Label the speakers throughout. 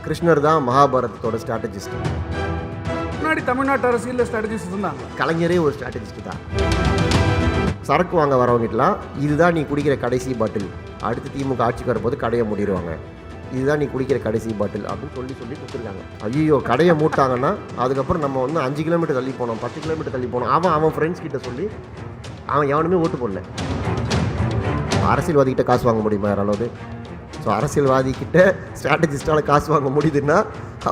Speaker 1: கிருஷ்ணர் தான் மகாபாரதத்தோட ஸ்ட்ராட்டஜிஸ்ட்.
Speaker 2: முன்னாடி தமிழ்நாட்டு அரசியலில் ஸ்ட்ராட்டஜிஸ்ட் இருந்தாங்க.
Speaker 1: கலைஞரே ஒரு ஸ்ட்ராட்டஜிஸ்ட் தான். சரக்கு வாங்க வரவங்கிட்டலாம் இதுதான் நீ குடிக்கிற கடைசி பாட்டில், அடுத்து திமுக ஆட்சிக்கு வரும்போது கடையை மூடிடுவாங்க, இதுதான் நீ குடிக்கிற கடைசி பாட்டில் அப்படின்னு சொல்லி கொடுத்துருக்காங்க. ஐயோ கடையை மூட்டாங்கன்னா அதுக்கப்புறம் நம்ம வந்து 5 கிலோமீட்டர் தள்ளி போனோம், 10 கிலோமீட்டர் தள்ளி போனோம். அவன் ஃப்ரெண்ட்ஸ் கிட்ட சொல்லி அவன் எவனுமே ஓட்டு போடல. அரசியல்வாதிகிட்ட காசு வாங்க முடியுமா யாராவது? ஸோ அரசியல்வாதிக்கிட்ட ஸ்ட்ராட்டஜிஸ்டால் காசு வாங்க முடியுதுன்னா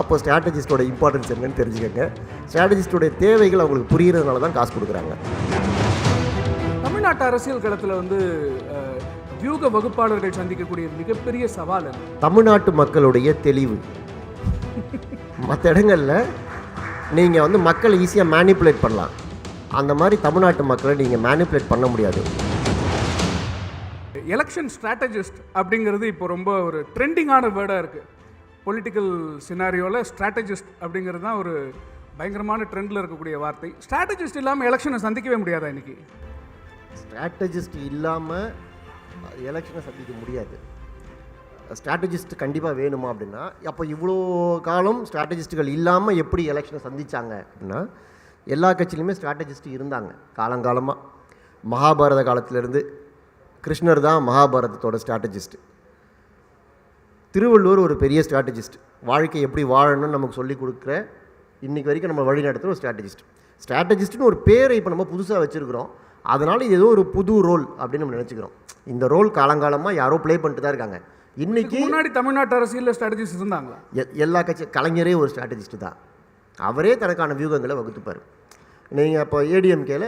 Speaker 1: அப்போ ஸ்ட்ராட்டஜிஸ்டோட இம்பார்ட்டன்ஸ் என்னன்னு தெரிஞ்சுக்கங்க. ஸ்ட்ராட்டஜிஸ்டோடைய தேவைகள் அவங்களுக்கு புரிகிறதுனால தான் காசு கொடுக்குறாங்க.
Speaker 2: தமிழ்நாட்டு அரசியல் களத்தில் வந்து வியூக வகுப்பாளர்கள் சந்திக்கக்கூடிய மிகப்பெரிய சவால்
Speaker 1: தமிழ்நாட்டு மக்களுடைய தெளிவு. மற்ற இடங்களில் நீங்கள் வந்து மக்களை ஈஸியாக மேனிப்புலேட் பண்ணலாம், அந்த மாதிரி தமிழ்நாட்டு மக்களை நீங்கள் மேனிப்புலேட் பண்ண முடியாது.
Speaker 2: எலெக்ஷன் ஸ்ட்ராட்டஜிஸ்ட் அப்படிங்கிறது இப்போ ரொம்ப ஒரு ட்ரெண்டிங்கான வேர்டாக இருக்குது. பொலிட்டிக்கல் சினாரியோவில் ஸ்ட்ராட்டஜிஸ்ட் அப்படிங்கிறது தான் ஒரு பயங்கரமான ட்ரெண்டில் இருக்கக்கூடிய வார்த்தை. ஸ்ட்ராட்டஜிஸ்ட் இல்லாமல் எலெக்ஷனை சந்திக்கவே முடியாதா இன்றைக்கி?
Speaker 1: ஸ்ட்ராட்டஜிஸ்ட் இல்லாமல் எலெக்ஷனை சந்திக்க முடியாது. ஸ்ட்ராட்டஜிஸ்ட் கண்டிப்பாக வேணுமா அப்படின்னா, அப்போ இவ்வளோ காலம் ஸ்ட்ராட்டஜிஸ்ட்டுகள் இல்லாமல் எப்படி எலெக்ஷனை சந்தித்தாங்க அப்படின்னா, எல்லா கட்சியிலுமே ஸ்ட்ராட்டஜிஸ்ட் இருந்தாங்க காலங்காலமாக. மகாபாரத காலத்திலேருந்து கிருஷ்ணர் தான் மகாபாரதத்தோட ஸ்ட்ராட்டஜிஸ்ட். திருவள்ளுவர் ஒரு பெரிய ஸ்ட்ராட்டஜிஸ்ட். வாழ்க்கை எப்படி வாழணும்னு நமக்கு சொல்லிக் கொடுக்குற இன்றைக்கி வரைக்கும் நம்ம வழி நடத்துகிற ஒரு ஸ்ட்ராட்டஜிஸ்ட். ஸ்ட்ராட்டஜிஸ்ட்னு ஒரு பேரை இப்போ நம்ம புதுசாக வச்சுருக்கிறோம். அதனால் இது ஏதோ ஒரு புது ரோல் அப்படின்னு நம்ம நினச்சிக்கிறோம். இந்த ரோல் காலங்காலமாக யாரோ ப்ளே பண்ணிட்டு தான் இருக்காங்க. இன்றைக்கி
Speaker 2: முன்னாடி தமிழ்நாட்டு அரசியலில் ஸ்ட்ராட்டஜிஸ்ட் இருந்தாங்களா?
Speaker 1: எல்லா கட்சி கலைஞரே ஒரு ஸ்ட்ராட்டஜிஸ்ட் தான். அவரே தனக்கான வியூகங்களை வகுத்துப்பார். நீங்கள் இப்போ ஏடிஎம்கேல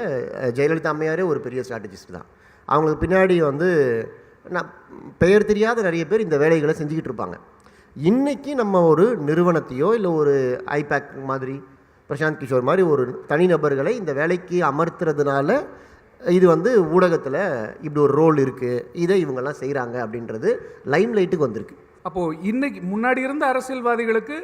Speaker 1: ஜெயலலிதா அம்மையாரே ஒரு பெரிய ஸ்ட்ராட்டஜிஸ்ட் தான். அவங்களுக்கு பின்னாடி வந்து நான் பெயர் தெரியாத நிறைய பேர் இந்த வேலைகளை செஞ்சுக்கிட்டு இருப்பாங்க. இன்றைக்கி நம்ம ஒரு நிறுவனத்தையோ இல்லை ஒரு ஐபேக் மாதிரி பிரசாந்த் கிஷோர் மாதிரி ஒரு தனிநபர்களை இந்த வேலைக்கு அமர்த்துறதுனால இது வந்து ஊடகத்தில் இப்படி ஒரு ரோல் இருக்குது, இதை இவங்கெல்லாம் செய்கிறாங்க அப்படின்றது லைம் லைட்டுக்கு வந்திருக்கு.
Speaker 2: அப்போது இன்றைக்கி முன்னாடி இருந்த அரசியல்வாதிகளுக்கு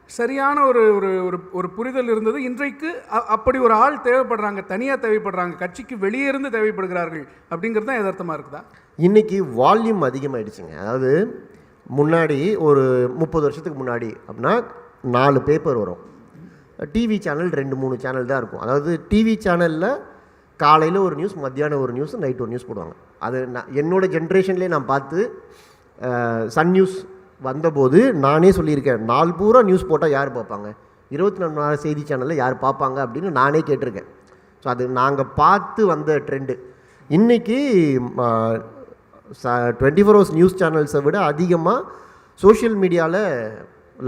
Speaker 2: சரியான ஒரு ஒரு ஒரு புரிதல் இருந்தது. இன்றைக்கு அப்படி ஒரு ஆள் தேவைப்படுறாங்க, தனியாக தேவைப்படுறாங்க, கட்சிக்கு வெளியே இருந்து தேவைப்படுகிறார்கள் அப்படிங்கிறது தான் யதார்த்தமாக இருக்குதா?
Speaker 1: இன்றைக்கி வால்யூம் அதிகமாகிடுச்சுங்க. அதாவது முன்னாடி ஒரு 30 வருஷத்துக்கு முன்னாடி அப்படின்னா 4 பேப்பர் வரும். டிவி சேனல் 2-3 சேனல் தான் இருக்கும். அதாவது டிவி சேனலில் காலையில் ஒரு நியூஸ், மத்தியானம் ஒரு நியூஸ், நைட் ஒரு நியூஸ் போடுவாங்க. அது என்னோடய ஜென்ரேஷன்லேயே நான் பார்த்து சன் நியூஸ் வந்தபோது நானே சொல்லியிருக்கேன், நாள் பூரா நியூஸ் போட்டால் யார் பார்ப்பாங்க, 24 மணி நேரம் செய்தி சேனலில் யார் பார்ப்பாங்க அப்படின்னு நானே கேட்டிருக்கேன். ஸோ அது நாங்கள் பார்த்து வந்த ட்ரெண்டு. இன்றைக்கி 24 ஹவர்ஸ் நியூஸ் சேனல்ஸை விட அதிகமாக சோஷியல் மீடியாவில்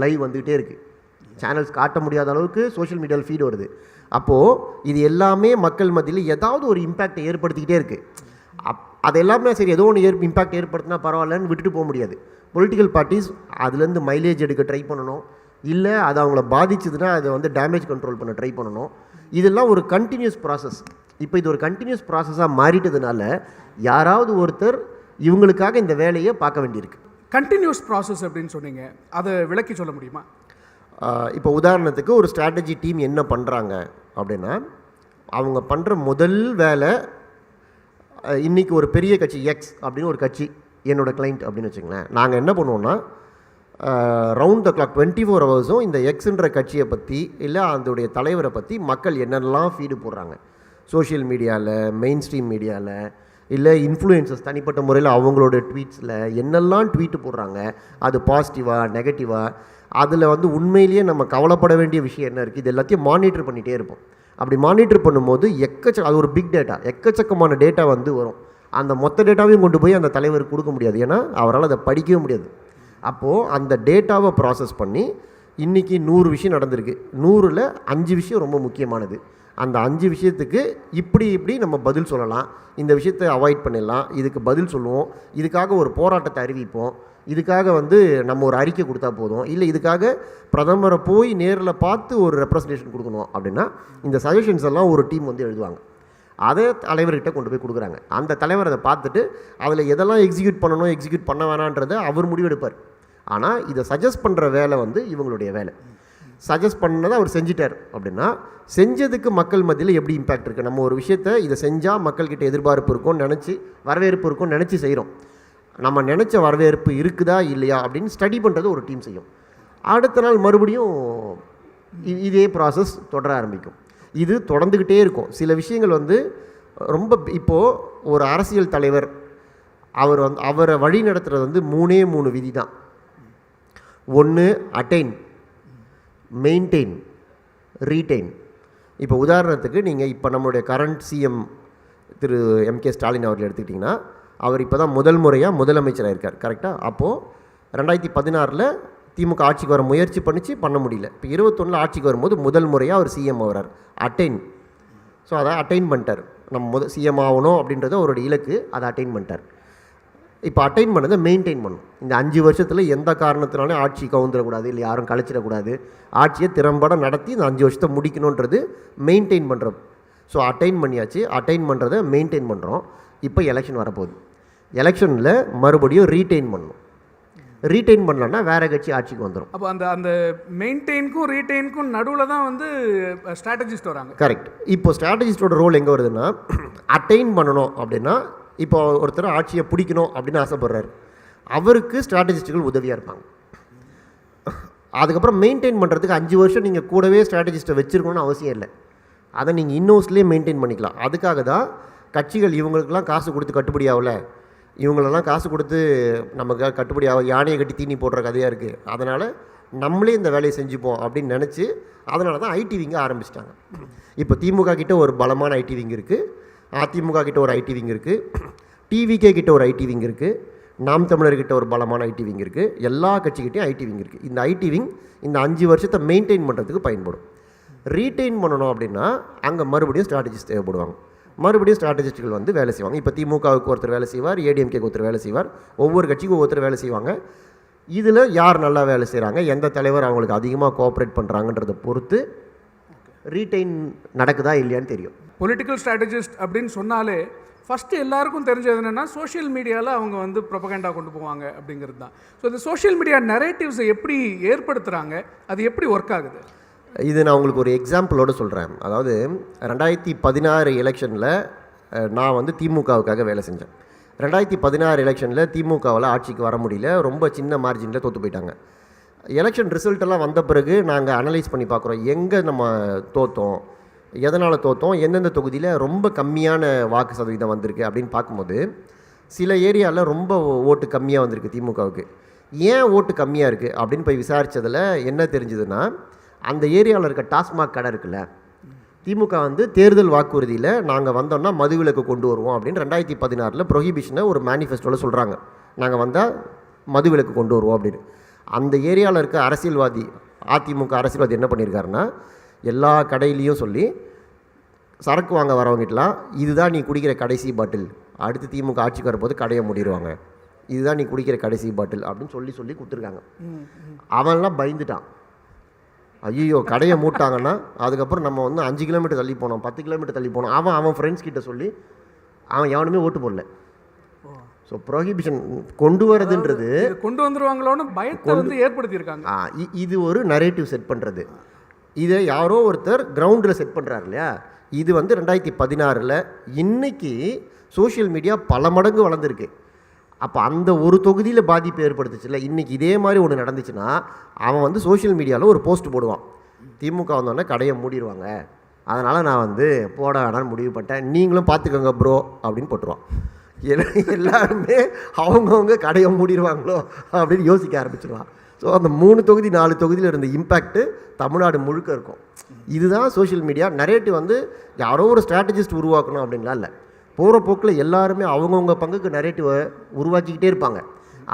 Speaker 1: லைவ் வந்துக்கிட்டே இருக்குது. சேனல்ஸ் காட்ட முடியாத அளவுக்கு சோஷியல் மீடியாவில் ஃபீட் வருது. அப்போது இது எல்லாமே மக்கள் மத்தியில் ஏதாவது ஒரு இம்பேக்டை ஏற்படுத்திக்கிட்டே இருக்குது. அது எல்லாமே சரி ஏதோ ஒன்று இம்பேக்ட் ஏற்படுத்தினா பரவாயில்லன்னு விட்டுட்டு போக முடியாது. பொலிட்டிக்கல் பார்ட்டிஸ் அதுலேருந்து மைலேஜ் எடுக்க ட்ரை பண்ணணும், இல்லை அது அவங்கள பாதிச்சதுன்னா அதை வந்து டேமேஜ் கண்ட்ரோல் பண்ண ட்ரை பண்ணணும். இதெல்லாம் ஒரு கண்டினியூஸ் ப்ராசஸ். இப்போ இது ஒரு கண்டினியூஸ் ப்ராசஸாக மாறிட்டதுனால யாராவது ஒருத்தர் இவங்களுக்காக இந்த வேலையை பார்க்க வேண்டியிருக்கு.
Speaker 2: கண்டினியூஸ் ப்ராசஸ் அப்படின்னு சொன்னீங்க, அதை விளக்கி சொல்ல முடியுமா?
Speaker 1: இப்போ உதாரணத்துக்கு ஒரு ஸ்ட்ராட்டஜி டீம் என்ன பண்ணுறாங்க அப்படின்னா, அவங்க பண்ணுற முதல் வேலை, இன்றைக்கி ஒரு பெரிய கட்சி எக்ஸ் அப்படின்னு ஒரு கட்சி என்னோடய கிளைண்ட் அப்படின்னு வச்சுங்களேன், நாங்கள் என்ன பண்ணுவோன்னா ரவுண்ட் த கிளாக் 24 ஹவர்ஸும் இந்த எக்ஸுன்ற கட்சியை பற்றி இல்லை அதோடைய தலைவரை பற்றி மக்கள் என்னெல்லாம் ஃபீடு போடுறாங்க, சோஷியல் மீடியாவில், மெயின் ஸ்ட்ரீம் மீடியாவில், இல்லை இன்ஃப்ளூயன்சஸ் தனிப்பட்ட முறையில் அவங்களோட ட்வீட்ஸில் என்னெல்லாம் ட்வீட்டு போடுறாங்க, அது பாசிட்டிவாக நெகட்டிவாக, அதில் வந்து உண்மையிலேயே நம்ம கவலைப்பட வேண்டிய விஷயம் என்ன இருக்குது, இது எல்லாத்தையும் மானிட்டர் பண்ணிகிட்டே இருப்போம். அப்படி மானிட்டர் பண்ணும்போது அது ஒரு பிக் டேட்டா, எக்கச்சக்கமான டேட்டா வந்து வரும். அந்த மொத்த டேட்டாவையும் கொண்டு போய் அந்த தலைவருக்கு கொடுக்க முடியாது, ஏன்னா அவரால் அதை படிக்கவே முடியாது. அப்போது அந்த டேட்டாவை ப்ராசஸ் பண்ணி இன்றைக்கி 100 விஷயம் நடந்திருக்கு, 100ல் 5 விஷயம் ரொம்ப முக்கியமானது. அந்த 5 விஷயத்துக்கு இப்படி நம்ம பதில் சொல்லலாம், இந்த விஷயத்தை அவாய்ட் பண்ணிடலாம், இதுக்கு பதில் சொல்லுவோம், இதுக்காக ஒரு போராட்டத்தை அறிவிப்போம், இதுக்காக வந்து நம்ம ஒரு அறிக்கை கொடுத்தா போதும், இல்லை இதுக்காக பிரதமரை போய் நேரில் பார்த்து ஒரு ரெப்ரசன்டேஷன் கொடுக்கணும் அப்படின்னா இந்த சஜஷன்ஸ் எல்லாம் ஒரு டீம் வந்து எழுதுவாங்க. அதை தலைவர்கிட்ட கொண்டு போய் கொடுக்குறாங்க. அந்த தலைவர் அதை பார்த்துட்டு அதில் எதெல்லாம் எக்ஸிக்யூட் பண்ணணும், எக்ஸிக்யூட் பண்ண வேணான்றதை அவர் முடிவெடுப்பார். ஆனால் இதை சஜஸ்ட் பண்ணுற வேலை வந்து இவங்களுடைய வேலை. சஜஸ்ட் பண்ணதை அவர் செஞ்சிட்டார் அப்படின்னா செஞ்சதுக்கு மக்கள் மத்தியில் எப்படி இம்பேக்ட் இருக்குது, நம்ம ஒரு விஷயத்தை இதை செஞ்சால் மக்கள்கிட்ட எதிர்பார்ப்பு இருக்கும்னு நினச்சி வரவேற்பு இருக்கும்னு நினச்சி செய்கிறோம், நம்ம நினச்ச வரவேற்பு இருக்குதா இல்லையா அப்படின்னு ஸ்டடி பண்ணுறது ஒரு டீம் செய்யும். அடுத்த நாள் மறுபடியும் இதே ப்ராசஸ் தொடர ஆரம்பிக்கும். இது தொடர்ந்துக்கிட்டே இருக்கும். சில விஷயங்கள் வந்து ரொம்ப இப்போது ஒரு அரசியல் தலைவர் அவரை வழி நடத்துகிறது வந்து 3 விதி தான். ஒன்று அட்டைன், மெயின்டைன், ரீட்டைன். இப்போ உதாரணத்துக்கு நீங்கள் இப்போ நம்மளுடைய கரண்ட் சிஎம் திரு MK ஸ்டாலின் அவர்கள் எடுத்துக்கிட்டிங்கன்னா, அவர் இப்போ தான் முதல் முறையாக முதலமைச்சராக இருக்கார். கரெக்டாக? அப்போது 2016 திமுக ஆட்சிக்கு வர முயற்சி பண்ண முடியல. இப்போ 21 ஆட்சிக்கு வரும்போது முதல் முறையாக அவர் சிஎம் ஆகிறார். அட்டைன். ஸோ அதை அட்டைன் பண்ணிட்டார். நம்ம சிஎம் ஆகணும் அப்படின்றது அவருடைய இலக்கு. அதை அட்டைன் பண்ணிட்டார். இப்போ அட்டைன் பண்ணதை மெயின்டைன் பண்ணணும். இந்த 5 வருஷத்தில் எந்த காரணத்தினாலும் ஆட்சி கவுந்துடக்கூடாது, இல்லை யாரும் கழிச்சிடக்கூடாது. ஆட்சியை திறம்பட நடத்தி இந்த 5 வருஷத்தை முடிக்கணுன்றது மெயின்டைன் பண்ணுற. ஸோ அட்டைன் பண்ணியாச்சு. அட்டைன் பண்ணுறதை மெயின்டைன் பண்ணுறோம். இப்போ எலெக்ஷன் வரப்போகுது. எலெக்ஷனில் மறுபடியும் ரீட்டைன் பண்ணணும். ரீட்டைன் பண்ணலன்னா வேறு கட்சி ஆட்சிக்கு வந்துடும்.
Speaker 2: அப்போ அந்த மெயின்டைனுக்கும் ரீட்டைனுக்கும் நடுவில் தான் வந்து ஸ்ட்ராட்டஜிஸ்ட் வராங்க.
Speaker 1: கரெக்ட். இப்போ ஸ்ட்ராட்டஜிஸ்டோட ரோல் எங்கே வருதுன்னா, அட்டைன் பண்ணணும் அப்படின்னா, இப்போ ஒருத்தர் ஆட்சியை பிடிக்கணும் அப்படின்னு ஆசைப்படுறாரு, அவருக்கு ஸ்ட்ராட்டஜிஸ்ட்டுகள் உதவியாக இருப்பாங்க. அதுக்கப்புறம் மெயின்டைன் பண்ணுறதுக்கு 5 வருஷம் நீங்கள் கூடவே ஸ்ட்ராட்டஜிஸ்ட்டை வச்சுருக்கணும்னு அவசியம் இல்லை. அதை நீங்கள் இன்னோஸ்லேயே மெயின்டைன் பண்ணிக்கலாம். அதுக்காக தான் கட்சிகள் இவங்களுக்கெல்லாம் காசு கொடுத்து கட்டுப்படி ஆகலை, இவங்களெல்லாம் காசு கொடுத்து நமக்கு கட்டுப்படி ஆக யானையை கட்டி தீனி போடுற கதையாக இருக்குது, அதனால் நம்மளே இந்த வேலையை செஞ்சுப்போம் அப்படின்னு நினச்சி அதனால தான் ஐடி விங்க ஆரம்பிச்சிட்டாங்க. இப்போ திமுக கிட்ட ஒரு பலமான ஐடி விங் இருக்குது, அதிமுக கிட்ட ஒரு ஐடி விங் இருக்குது, டிவிகே கிட்ட ஒரு ஐடி விங் இருக்குது, நாம் தமிழர்கிட்ட ஒரு பலமான ஐடி விங் இருக்குது, எல்லா கட்சிக்கிட்டையும் ஐடி விங் இருக்குது. இந்த ஐடி விங் இந்த 5 வருஷத்தை மெயின்டைன் பண்ணுறதுக்கு பயன்படும். ரீட்டைன் பண்ணணும் அப்படின்னா அங்கே மறுபடியும் ஸ்ட்ராட்டஜிஸ்ட் தேவைப்படுவாங்க. மறுபடியும் ஸ்ட்ராட்டஜிஸ்ட்டுகள் வந்து வேலை செய்வாங்க. இப்போ திமுகவுக்கு ஒருத்தர் வேலை செய்வார், ஏடிஎம்கேக்கு ஒருத்தர் வேலை செய்வார், ஒவ்வொரு கட்சிக்கும் ஒவ்வொருத்தர் வேலை செய்வாங்க. இதில் யார் நல்லா வேலை செய்கிறாங்க, எந்த தலைவர் அவங்களுக்கு அதிகமாக கோஆப்ரேட் பண்ணுறாங்கன்றதை பொறுத்து ரீட்டைன் நடக்குதா இல்லையான்னு தெரியும்.
Speaker 2: பொலிட்டிக்கல் ஸ்ட்ராட்டஜிஸ்ட் அப்படின்னு சொன்னாலே ஃபஸ்ட்டு எல்லாருக்கும் தெரிஞ்சது என்னென்னா, சோஷியல் மீடியாவில் அவங்க வந்து ப்ரொபகண்டா கொண்டு போவாங்க அப்படிங்கிறது தான். ஸோ இந்த சோஷியல் மீடியா நரேட்டிவ்ஸை எப்படி ஏற்படுத்துகிறாங்க, அது எப்படி ஒர்க் ஆகுது?
Speaker 1: இது நான் உங்களுக்கு ஒரு எக்ஸாம்பிளோடு சொல்கிறேன். அதாவது 2016 எலெக்ஷனில் நான் வந்து திமுகவுக்காக வேலை செஞ்சேன். 2016 எலெக்ஷனில் திமுகவால் ஆட்சிக்கு வர முடியல, ரொம்ப சின்ன மார்ஜினில் தோற்று போயிட்டாங்க. எலெக்ஷன் ரிசல்ட்டெல்லாம் வந்த பிறகு நாங்கள் அனலைஸ் பண்ணி பார்க்குறோம், எங்கே நம்ம தோற்றோம், எதனால் தோற்றோம், எந்தெந்த தொகுதியில் ரொம்ப கம்மியான வாக்கு சதவீதம் வந்திருக்கு அப்படின்னு பார்க்கும்போது சில ஏரியாவில் ரொம்ப ஓட்டு கம்மியாக வந்திருக்கு திமுகவுக்கு. ஏன் ஓட்டு கம்மியாக இருக்குது அப்படின்னு போய் விசாரித்ததில் என்ன தெரிஞ்சுதுன்னா, அந்த ஏரியாவில் இருக்க டாஸ்மாக் கடை இருக்குல்ல, திமுக வந்து தேர்தல் வாக்குறுதியில் நாங்கள் வந்தோம்னா மதுவிலக்கு கொண்டு வருவோம் அப்படின்னு 2016 ப்ரொஹிபிஷனை ஒரு மேனிஃபெஸ்டோவில் சொல்கிறாங்க, நாங்கள் வந்தால் மதுவிலக்கு கொண்டு வருவோம் அப்படின்னு. அந்த ஏரியாவில் இருக்க அரசியல்வாதி, அதிமுக அரசியல்வாதி என்ன பண்ணியிருக்காருன்னா, எல்லா கடையிலையும் சொல்லி சரக்கு வாங்க வரவங்கிட்டலாம், இதுதான் நீ குடிக்கிற கடைசி பாட்டில், அடுத்து திமுக ஆட்சிக்கு வரும்போது கடையை மூடிடுவாங்க, இதுதான் நீ குடிக்கிற கடைசி பாட்டில் அப்படின்னு சொல்லி சொல்லி கொடுத்துருக்காங்க. அவன்லாம் பயந்துட்டான். ஐயோ கடையை மூட்டாங்கன்னா அதுக்கப்புறம் நம்ம வந்து 5 கிலோமீட்டர் தள்ளி போனோம், 10 கிலோமீட்டர் தள்ளி போனோம். அவன் ஃப்ரெண்ட்ஸ் கிட்ட சொல்லி அவன் எவனுமே ஓட்டு போடல. ஸோ ப்ரோஹிபிஷன் கொண்டு வரதுன்றது
Speaker 2: கொண்டு வந்துருவாங்களோன்னு பயத்தை வந்து ஏற்படுத்தியிருக்காங்க.
Speaker 1: இது ஒரு நரேட்டிவ் செட் பண்ணுறது. இதை யாரோ ஒருத்தர் கிரவுண்டில் செட் பண்ணுறாரு இல்லையா. இது வந்து 2016 இன்னைக்கு சோஷியல் மீடியா பல மடங்கு வளர்ந்துருக்கு. அப்போ அந்த ஒரு தொகுதியில் பாதிப்பு ஏற்படுத்துச்சுல்ல, இன்றைக்கி இதே மாதிரி ஒன்று நடந்துச்சுன்னா அவன் வந்து சோஷியல் மீடியாவில் ஒரு போஸ்ட் போடுவான், திமுக வந்தோடனே கடையை மூடிடுவாங்க, அதனால் நான் வந்து போட வேணான்னு முடிவு பண்ணிட்டேன், நீங்களும் பார்த்துக்கோங்க ப்ரோ அப்படின்னு போட்டுருவான். எல்லாருமே அவங்கவுங்க கடையை மூடிடுவாங்களோ அப்படின்னு யோசிக்க ஆரம்பிச்சிடுவான். ஸோ அந்த 3 தொகுதி 4 தொகுதியில் இருந்த இம்பேக்ட்டு தமிழ்நாடு முழுக்க இருக்கும். இதுதான் சோஷியல் மீடியா நரேட்டிவ். வந்து யாரோ ஒரு ஸ்ட்ராட்டஜிஸ்ட் உருவாக்கணும் அப்படின்லாம் இல்லை, போகிற போக்கில் எல்லாருமே அவங்கவுங்க பங்குக்கு நரேட்டிவை உருவாக்கிக்கிட்டே இருப்பாங்க.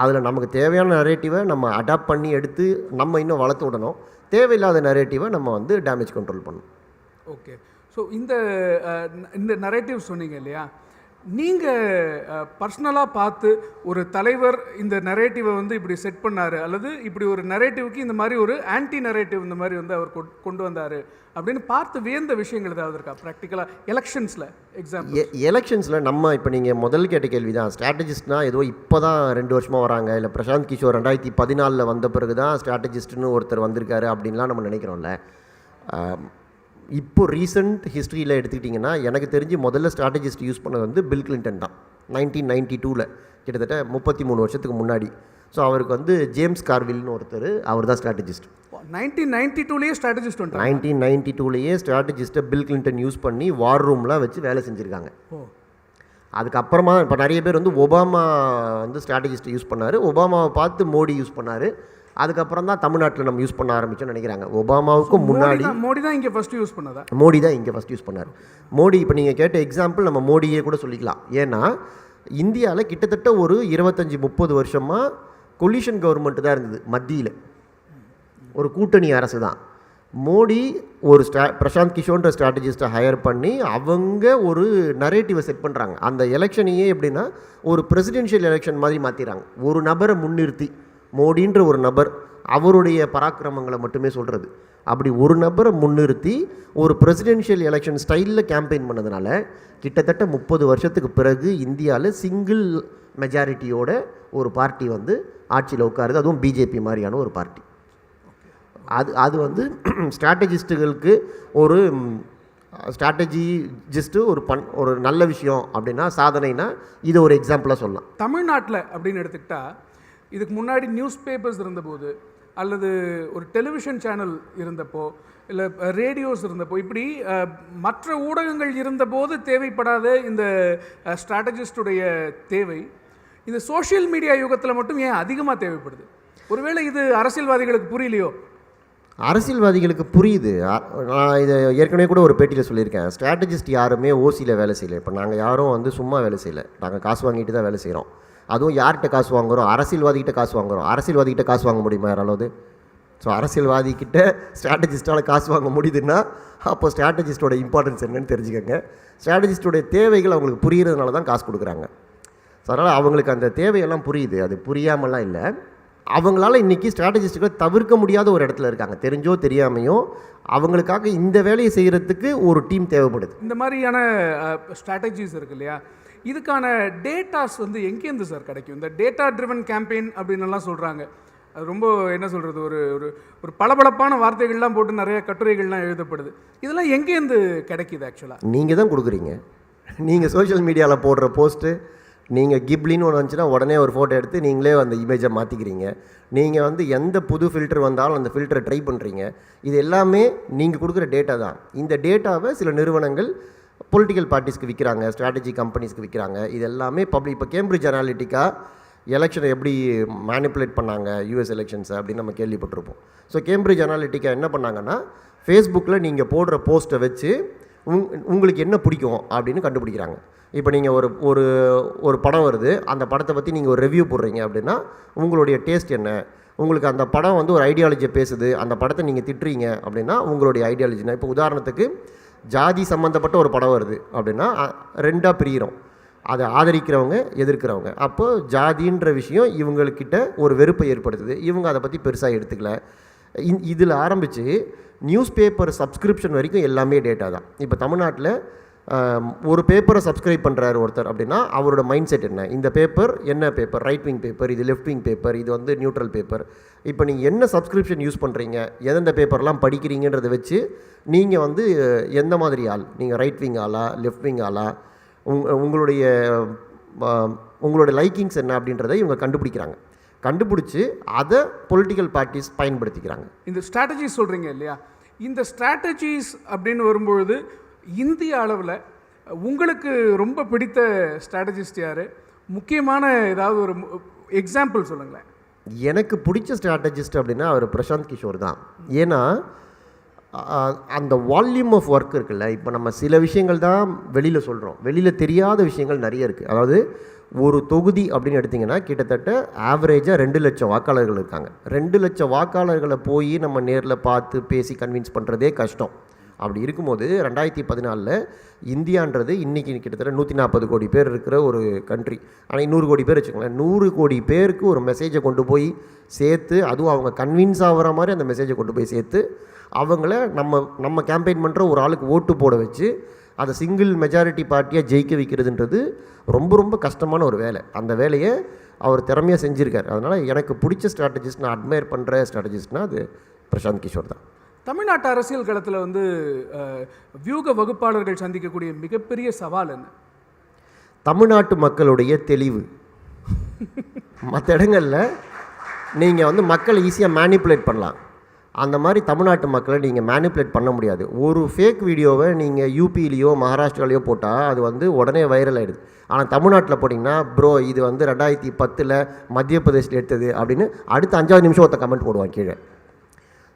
Speaker 1: அதில் நமக்கு தேவையான நரேட்டிவை நம்ம அடாப்ட் பண்ணி எடுத்து நம்ம இன்னும் வளர்த்து விடணும், தேவையில்லாத நரேட்டிவை நம்ம வந்து டேமேஜ் கண்ட்ரோல் பண்ணணும்.
Speaker 2: ஓகே. ஸோ இந்த நரேட்டிவ் சொன்னீங்க இல்லையா, நீங்கள் பர்சனலாக பார்த்து ஒரு தலைவர் இந்த நரேட்டிவை வந்து இப்படி செட் பண்ணார், அல்லது இப்படி ஒரு நரேட்டிவ்க்கு இந்த மாதிரி ஒரு ஆன்டி நரேட்டிவ் இந்த மாதிரி வந்து அவர் கொண்டு வந்தார் அப்படின்னு பார்த்து வியந்த விஷயங்கள் ஏதாவது இருக்கா ப்ராக்டிக்கலாக எலெக்ஷன்ஸில்?
Speaker 1: எலெக்ஷன்ஸில் நம்ம இப்போ நீங்கள் முதல் கேட்ட கேள்வி தான், ஸ்ட்ராட்டஜிஸ்ட்னால் ஏதோ இப்போ தான் 2 வருஷமாக வராங்க, இல்லை பிரசாந்த் கிஷோர் 2014 வந்த பிறகு தான் ஸ்ட்ராட்டஜிஸ்ட்னு ஒருத்தர் வந்திருக்காரு அப்படின்லாம் நம்ம நினைக்கிறோம்ல. இப்போ ரீசெண்ட் ஹிஸ்ட்ரியில் எடுத்துக்கிட்டிங்கன்னா எனக்கு தெரிஞ்சு முதல்ல ஸ்ட்ராட்டஜிஸ்ட் யூஸ் பண்ணது வந்து பில் கிளின்டன் தான். 1992 கிட்டத்தட்ட 33 வருஷத்துக்கு முன்னாடி. ஸோ அவருக்கு வந்து ஜேம்ஸ் கார்வில்னு ஒருத்தர், அவர் தான் ஸ்ட்ராட்டஜிஸ்ட்.
Speaker 2: 1992லேயே ஸ்ட்ராட்டஜிஸ்ட் வந்துட்டாங்க.
Speaker 1: 1992லேயே ஸ்ட்ராட்டஜிஸ்ட்டை பில் கிளின்டன் யூஸ் பண்ணி வார் ரூம்லாம் வச்சு வேலை செஞ்சுருக்காங்க. அதுக்கப்புறமா இப்போ நிறைய பேர் வந்து ஒபாமா வந்து ஸ்ட்ராட்டஜிஸ்ட்டை யூஸ் பண்ணார், ஒபாமாவை பார்த்து மோடி யூஸ் பண்ணார். அதுக்கப்புறம் தான் தமிழ்நாட்டில் நம்ம யூஸ் பண்ண ஆரம்பிச்சோம்னு நினைக்கிறாங்க. ஒபாமாவுக்கும் முன்னாடி
Speaker 2: மோடி தான் இங்கே ஃபஸ்ட்டு யூஸ் பண்ணதா?
Speaker 1: மோடி தான் இங்கே ஃபஸ்ட் யூஸ் பண்ணார். மோடி இப்போ நீங்கள் கேட்ட எக்ஸாம்பிள் நம்ம மோடியே கூட சொல்லிக்கலாம். ஏன்னா இந்தியாவில் கிட்டத்தட்ட ஒரு 25-30 வருஷமாக கொலிஷன் கவர்மெண்ட் தான் இருந்தது. மத்தியில் ஒரு கூட்டணி அரசு தான். மோடி ஒரு பிரசாந்த் கிஷோன்ற ஸ்ட்ராட்டஜிஸ்ட்டை ஹையர் பண்ணி அவங்க ஒரு நரேட்டிவை செட் பண்ணுறாங்க. அந்த எலெக்ஷனையே எப்படின்னா ஒரு பிரசிடென்ஷியல் எலெக்ஷன் மாதிரி மாற்றிடுறாங்க. ஒரு நபரை முன்னிறுத்தி, மோடின்ற ஒரு நபர் அவருடைய பராக்கிரமங்களை மட்டுமே சொல்கிறது. அப்படி ஒரு நபரை முன்னிறுத்தி ஒரு பிரசிடென்ஷியல் எலெக்ஷன் ஸ்டைலில் கேம்பெயின் பண்ணதுனால கிட்டத்தட்ட 30 வருஷத்துக்கு பிறகு இந்தியாவில் சிங்கிள் மெஜாரிட்டியோட ஒரு பார்ட்டி வந்து ஆட்சியில் உட்காருது. அதுவும் பிஜேபி மாதிரியான ஒரு பார்ட்டி. அது வந்து ஸ்ட்ராட்டஜிஸ்ட்டுகளுக்கு ஒரு ஸ்ட்ராட்டஜிஸ்ட்டு ஒரு நல்ல விஷயம் அப்படின்னா, சாதனைனா இது ஒரு எக்ஸாம்பிளாக சொல்லலாம்.
Speaker 2: தமிழ்நாட்டில் அப்படின்னு எடுத்துக்கிட்டால் இதுக்கு முன்னாடி நியூஸ் பேப்பர்ஸ் இருந்தபோது அல்லது ஒரு டெலிவிஷன் சேனல் இருந்தப்போ இல்லை ரேடியோஸ் இருந்தப்போ இப்படி மற்ற ஊடகங்கள் இருந்தபோது தேவைப்படாத இந்த ஸ்ட்ராட்டஜிஸ்டுடைய தேவை இந்த சோஷியல் மீடியா யுகத்தில் மட்டும் ஏன் அதிகமாக தேவைப்படுது? ஒருவேளை இது அரசியல்வாதிகளுக்கு புரியலையோ?
Speaker 1: அரசியல்வாதிகளுக்கு புரியுது. நான் இதை ஏற்கனவே கூட ஒரு பேட்டியில் சொல்லியிருக்கேன். ஸ்ட்ராட்டஜிஸ்ட் யாருமே ஓசியில் வேலை செய்யலை. இப்போ நாங்கள் யாரும் வந்து சும்மா வேலை செய்யலை, நாங்கள் காசு வாங்கிட்டு தான் வேலை செய்கிறோம். அதுவும் யார்கிட்ட காசு வாங்குகிறோம்? அரசியல்வாதிகிட்ட காசு வாங்குகிறோம். அரசியல்வாதிகிட்ட காசு வாங்க முடியுமா யாராவது? ஸோ அரசியல்வாதிக்கிட்ட ஸ்ட்ராட்டஜிஸ்ட்டால் காசு வாங்க முடியுதுன்னா அப்போ ஸ்ட்ராட்டஜிஸ்ட்டோட இம்பார்ட்டன்ஸ் என்னன்னு தெரிஞ்சுக்கோங்க. ஸ்ட்ராட்டஜிஸ்டோடைய தேவைகள் அவங்களுக்கு புரிகிறதுனால தான் காசு கொடுக்குறாங்க. ஸோ அதனால் அவங்களுக்கு அந்த தேவையெல்லாம் புரியுது, அது புரியாமலாம் இல்லை. அவங்களால இன்றைக்கி ஸ்ட்ராட்டஜிஸ்ட்டுகளை தவிர்க்க முடியாத ஒரு இடத்துல இருக்காங்க. தெரிஞ்சோ தெரியாமையோ அவங்களுக்காக இந்த வேலையை செய்கிறதுக்கு ஒரு டீம் தேவைப்படுது.
Speaker 2: இந்த மாதிரியான ஸ்ட்ராட்டஜிஸ் இருக்கு இல்லையா, இதுக்கான டேட்டாஸ் வந்து எங்கேருந்து சார் கிடைக்கும்? இந்த டேட்டா ட்ரிவன் கேம்பெயின் அப்படின்னுலாம் சொல்கிறாங்க. அது ரொம்ப என்ன சொல்கிறது, ஒரு ஒரு பளபளப்பான வார்த்தைகள்லாம் போட்டு நிறைய கட்டுரைகள்லாம் எழுதப்படுது. இதெல்லாம் எங்கேருந்து கிடைக்கிது? ஆக்சுவலாக
Speaker 1: நீங்கள் தான் கொடுக்குறீங்க. நீங்கள் சோஷியல் மீடியாவில் போடுற போஸ்ட்டு, நீங்கள் கிப்லின்னு ஒன்று வந்துச்சுன்னா உடனே ஒரு ஃபோட்டோ எடுத்து நீங்களே அந்த இமேஜை மாற்றிக்கிறீங்க. நீங்கள் வந்து எந்த புது ஃபில்டர் வந்தாலும் அந்த ஃபில்டரை ட்ரை பண்ணுறீங்க. இது எல்லாமே நீங்கள் கொடுக்குற டேட்டா தான். இந்த டேட்டாவை சில நிறுவனங்கள் பொலிட்டிக்கல் பார்ட்டிஸ்க்கு விற்கிறாங்க, ஸ்ட்ராட்டஜி கம்பெனிஸ்க்கு விற்கிறாங்க. இது எல்லாமே பப்ளிக். இப்போ கேம்பிரிட்ஜ் அனாலிட்டிக்கா எலெக்ஷனை எப்படி மேனிப்புலேட் பண்ணாங்க யூஎஸ் எலெக்ஷன்ஸை அப்படின்னு நம்ம கேள்விப்பட்டிருப்போம். ஸோ கேம்பிரிட்ஜ் அனாலிட்டிக்கா என்ன பண்ணாங்கன்னா, ஃபேஸ்புக்கில் நீங்கள் போடுற போஸ்ட்டை வச்சு உங்களுக்கு என்ன பிடிக்கும் அப்படின்னு கண்டுபிடிக்கிறாங்க. இப்போ நீங்கள் ஒரு படம் வருது, அந்த படத்தை பற்றி நீங்கள் ஒரு ரிவ்யூ போடுறீங்க அப்படின்னா உங்களுடைய டேஸ்ட் என்ன, உங்களுக்கு அந்த படம் வந்து ஒரு ஐடியாலஜியை பேசுது, அந்த படத்தை நீங்கள் திட்டுறீங்க அப்படின்னா உங்களுடைய ஐடியாலஜினா. இப்போ உதாரணத்துக்கு ஜாதி சம்மந்தப்பட்ட ஒரு படம் வருது அப்படின்னா ரெண்டாக பிரிகிறோம், அதை ஆதரிக்கிறவங்க எதிர்க்கிறவங்க. அப்போது ஜாதின்ற விஷயம் இவங்கக்கிட்ட ஒரு வெறுப்பை ஏற்படுத்துது, இவங்க அதை பற்றி பெருசாக எடுத்துக்கல. இதில் ஆரம்பித்து நியூஸ் பேப்பர் சப்ஸ்கிரிப்ஷன் வரைக்கும் எல்லாமே டேட்டா தான். இப்போ தமிழ்நாட்டில் ஒரு பேப்பரை சப்ஸ்கிரைப் பண்ணுறாரு ஒருத்தர் அப்படின்னா அவரோட மைண்ட் செட் என்ன, இந்த பேப்பர் என்ன பேப்பர், ரைட் விங் பேப்பர், இது லெஃப்ட் விங் பேப்பர், இது வந்து நியூட்ரல் பேப்பர். இப்போ நீங்கள் என்ன சப்ஸ்கிரிப்ஷன் யூஸ் பண்ணுறீங்க, எந்தெந்த பேப்பர்லாம் படிக்கிறீங்கன்றதை வச்சு நீங்கள் வந்து எந்த மாதிரி ஆள், நீங்கள் ரைட் விங் ஆளா லெஃப்ட் விங் ஆளா, உங்களுடைய லைக்கிங்ஸ் என்ன அப்படின்றத இவங்க கண்டுபிடிக்கிறாங்க. கண்டுபிடிச்சி அதை பொலிட்டிக்கல் பார்ட்டிஸ் பயன்படுத்திக்கிறாங்க.
Speaker 2: இந்த ஸ்ட்ராட்டஜிஸ் சொல்கிறீங்க இல்லையா, இந்த ஸ்ட்ராட்டஜிஸ் அப்படின்னு வரும்பொழுது இந்திய அளவில் உங்களுக்கு ரொம்ப பிடித்த ஸ்ட்ராட்டஜிஸ்ட் யார்? முக்கியமான ஏதாவது ஒரு எக்ஸாம்பிள் சொல்லுங்களேன்.
Speaker 1: எனக்கு பிடிச்ச ஸ்ட்ராட்டஜிஸ்ட் அப்படின்னா அவர் பிரசாந்த் கிஷோர் தான். ஏன்னா அந்த வால்யூம் ஆஃப் ஒர்க் இருக்குல்ல, இப்போ நம்ம சில விஷயங்கள் தான் வெளியில் சொல்கிறோம், வெளியில் தெரியாத விஷயங்கள் நிறைய இருக்குது. அதாவது ஒரு தொகுதி அப்படின்னு எடுத்திங்கன்னா கிட்டத்தட்ட ஆவரேஜாக 2 லட்சம் வாக்காளர்கள் இருக்காங்க. 2 லட்சம் வாக்காளர்களை போய் நம்ம நேரில் பார்த்து பேசி கன்வின்ஸ் பண்ணுறதே கஷ்டம். அப்படி இருக்கும்போது 2014 இந்தியான்றது இன்றைக்கி கிட்டத்தட்ட 140 கோடி பேர் இருக்கிற ஒரு கண்ட்ரி. ஆனால் 200 கோடி பேர் வச்சுக்கோங்களேன். 100 கோடி பேருக்கு ஒரு மெசேஜை கொண்டு போய் சேர்த்து, அதுவும் அவங்க கன்வின்ஸ் ஆகிற மாதிரி அந்த மெசேஜை கொண்டு போய் சேர்த்து அவங்கள நம்ம கேம்பெயின் பண்ணுற ஒரு ஆளுக்கு ஓட்டு போட வச்சு அதை சிங்கிள் மெஜாரிட்டி பார்ட்டியாக ஜெயிக்க வைக்கிறதுன்றது ரொம்ப ரொம்ப கஷ்டமான ஒரு வேலை. அந்த வேலையை அவர் திறமையாக செஞ்சுருக்கார். அதனால் எனக்கு பிடிச்ச ஸ்ட்ராட்டஜிஸ்ட், நான் அட்மையர் பண்ணுற ஸ்ட்ராட்டஜிஸ்ட்னால் அது பிரசாந்த் கிஷோர் தான்.
Speaker 2: தமிழ்நாட்டு அரசியல் களத்தில் வந்து வியூக வகுப்பாளர்கள் சந்திக்கக்கூடிய மிகப்பெரிய சவால் என்ன?
Speaker 1: தமிழ்நாட்டு மக்களுடைய தெளிவு. மற்ற இடங்களில் நீங்கள் வந்து மக்களை ஈஸியாக மேனிப்புலேட் பண்ணலாம். அந்த மாதிரி தமிழ்நாட்டு மக்களை நீங்கள் மேனிப்புலேட் பண்ண முடியாது. ஒரு ஃபேக் வீடியோவை நீங்கள் யூபிலேயோ மகாராஷ்டிராலேயோ போட்டால் அது வந்து உடனே வைரல் ஆகிடுது. ஆனால் தமிழ்நாட்டில் போட்டிங்கன்னா ப்ரோ இது வந்து 2010 மத்திய பிரதேசில் எடுத்தது அப்படின்னு அடுத்த 5வது நிமிஷம் ஒருத்த கமெண்ட் போடுவான் கீழே.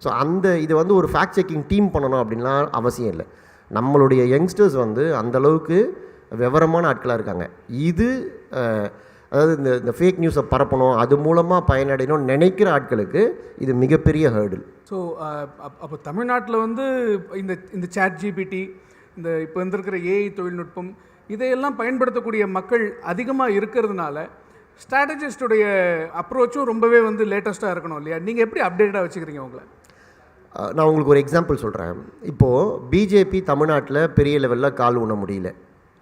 Speaker 1: ஸோ இது வந்து ஒரு ஃபேக்ட் செக்கிங் டீம் பண்ணணும் அப்படின்லாம் அவசியம் இல்லை. நம்மளுடைய யங்ஸ்டர்ஸ் வந்து அந்தளவுக்கு விவரமான ஆட்களாக இருக்காங்க. இது அதாவது இந்த ஃபேக் நியூஸை பரப்பணும், அது மூலமாக பயனடையணும்னு நினைக்கிற ஆட்களுக்கு இது மிகப்பெரிய ஹேர்டில்.
Speaker 2: ஸோ அப்போ தமிழ்நாட்டில் வந்து இந்த சாட் ஜிபிடி, இந்த இப்போ வந்திருக்கிற ஏஐ தொழில்நுட்பம், இதையெல்லாம் பயன்படுத்தக்கூடிய மக்கள் அதிகமாக இருக்கிறதுனால ஸ்ட்ராட்டஜிஸ்டுடைய அப்ரோச்சும் ரொம்பவே வந்து லேட்டஸ்ட்டாக இருக்கணும் இல்லையா? நீங்கள் எப்படி அப்டேட்டடாக வச்சுக்கிறீங்க உங்களை?
Speaker 1: நான் உங்களுக்கு ஒரு எக்ஸாம்பிள் சொல்கிறேன். இப்போது பிஜேபி தமிழ்நாட்டில் பெரிய லெவலில் கால் ஊன முடியல.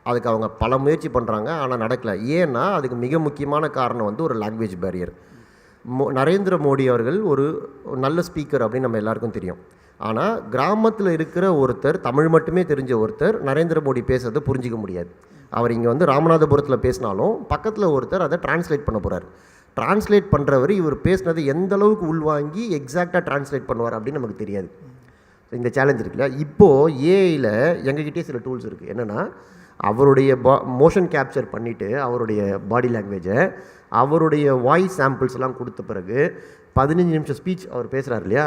Speaker 1: அதுக்கு அவங்க பல முயற்சி பண்ணுறாங்க, ஆனால் நடக்கலை. ஏன்னா அதுக்கு மிக முக்கியமான காரணம் வந்து ஒரு லாங்குவேஜ் பேரியர். நரேந்திர மோடி அவர்கள் ஒரு நல்ல ஸ்பீக்கர் அப்படின்னு நம்ம எல்லாருக்கும் தெரியும். ஆனால் கிராமத்தில் இருக்கிற ஒருத்தர், தமிழ் மட்டுமே தெரிஞ்ச ஒருத்தர் நரேந்திர மோடி பேசுறதை புரிஞ்சிக்க முடியாது. அவர் இங்கே வந்து ராமநாதபுரத்தில் பேசினாலும் பக்கத்தில் ஒருத்தர் அதை டிரான்ஸ்லேட் பண்ண போகிறார். டிரான்ஸ்லேட் பண்ணுறவர் இவர் பேசினது எந்த அளவுக்கு உள்வாங்கி எக்ஸாக்டாக டிரான்ஸ்லேட் பண்ணுவார் அப்படின்னு நமக்கு தெரியாது. இந்த சேலஞ்ச் இருக்குல்ல. இப்போது ஏஐயில் எங்ககிட்டே சில டூல்ஸ் இருக்குது. என்னென்னா அவருடைய மோஷன் கேப்சர் பண்ணிவிட்டு அவருடைய பாடி லாங்குவேஜை, அவருடைய வாய்ஸ் சாம்பிள்ஸ்லாம் கொடுத்த பிறகு 15 நிமிஷம் ஸ்பீச் அவர் பேசுகிறார் இல்லையா,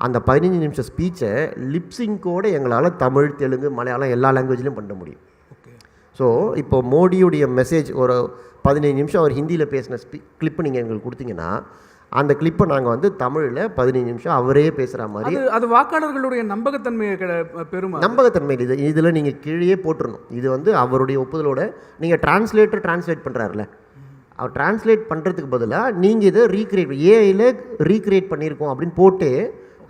Speaker 1: அந்த 15 நிமிஷம் ஸ்பீச்சை லிப்ஸிங்கோடு எங்களால் தமிழ், தெலுங்கு, மலையாளம் எல்லா லாங்குவேஜ்லையும் பண்ண முடியும். ஸோ இப்போ மோடியுடைய மெசேஜ் ஒரு 15 நிமிஷம் அவர் ஹிந்தியில் பேசின கிளிப்பு நீங்கள் எங்களுக்கு கொடுத்தீங்கன்னா அந்த கிளிப்பை நாங்கள் வந்து தமிழில் 15 நிமிஷம் அவரே பேசுகிற மாதிரி.
Speaker 2: அது வாக்காளர்களுடைய நம்பகத்தன்மையை பெருமை.
Speaker 1: நம்பகத்தன்மை இதில் நீங்கள் கீழே போட்டுருணும். இது வந்து அவருடைய ஒப்புதலோட நீங்கள் டிரான்ஸ்லேட் பண்ணுறாருல, அவர் டிரான்ஸ்லேட் பண்ணுறதுக்கு பதிலாக நீங்கள் இதை ஏஐயில் ரீக்ரியேட் பண்ணியிருக்கோம் அப்படின்னு போட்டு